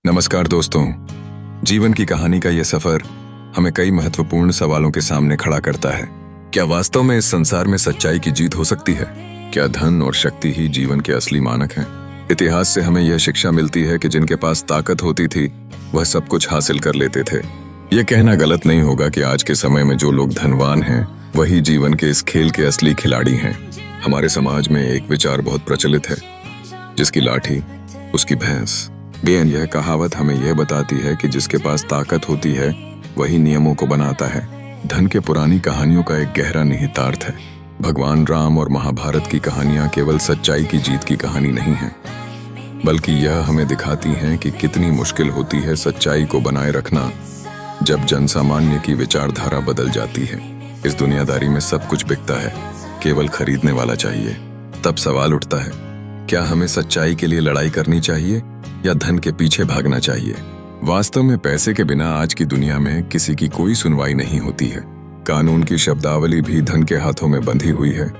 नमस्कार दोस्तों। जीवन की कहानी का यह सफर हमें कई महत्वपूर्ण सवालों के सामने खड़ा करता है। क्या वास्तव में इस संसार में सच्चाई की जीत हो सकती है? क्या धन और शक्ति ही जीवन के असली मानक हैं? इतिहास से हमें यह शिक्षा मिलती है कि जिनके पास ताकत होती थी वह सब कुछ हासिल कर लेते थे। यह कहना गलत नहीं होगा कि आज के समय में जो लोग धनवान हैं वही जीवन के इस खेल के असली खिलाड़ी हैं। हमारे समाज में एक विचार बहुत प्रचलित है, जिसकी लाठी उसकी भैंस। बेन यह कहावत हमें यह बताती है कि जिसके पास ताकत होती है वही नियमों को बनाता है। धन के पुरानी कहानियों का एक गहरा निहितार्थ है। भगवान राम और महाभारत की कहानियां केवल सच्चाई की जीत की कहानी नहीं है, बल्कि यह हमें दिखाती हैं कि कितनी मुश्किल होती है सच्चाई को बनाए रखना जब जनसामान्य की विचारधारा बदल जाती है। इस दुनियादारी में सब कुछ बिकता है, केवल खरीदने वाला चाहिए। तब सवाल उठता है, क्या हमें सच्चाई के लिए लड़ाई करनी चाहिए या धन के पीछे भागना चाहिए? वास्तव में पैसे के बिना आज की दुनिया में किसी की कोई सुनवाई नहीं होती है। कानून की शब्दावली भी धन के हाथों में बंधी हुई है,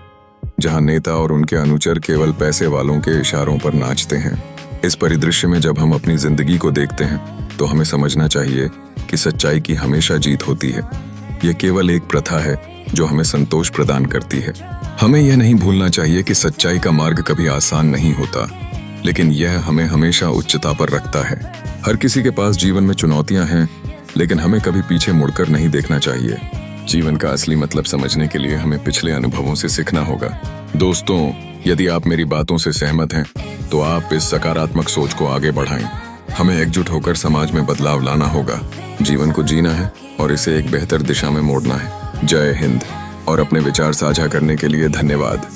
जहां नेता और उनके अनुचर केवल पैसे वालों के इशारों पर नाचते हैं। इस परिदृश्य में जब हम अपनी जिंदगी को देखते हैं तो हमें समझना चाहिए कि सच्चाई की हमेशा जीत होती है। यह केवल एक प्रथा है जो हमें संतोष प्रदान करती है। हमें यह नहीं भूलना चाहिए कि सच्चाई का मार्ग कभी आसान नहीं होता, लेकिन यह हमें हमेशा उच्चता पर रखता है। हर किसी के पास जीवन में चुनौतियां हैं, लेकिन हमें कभी पीछे मुड़कर नहीं देखना चाहिए। जीवन का असली मतलब समझने के लिए हमें पिछले अनुभवों से सीखना होगा। दोस्तों, यदि आप मेरी बातों से सहमत हैं तो आप इस सकारात्मक सोच को आगे बढ़ाएं। हमें एकजुट होकर समाज में बदलाव लाना होगा। जीवन को जीना है और इसे एक बेहतर दिशा में मोड़ना है। जय हिंद। और अपने विचार साझा करने के लिए धन्यवाद।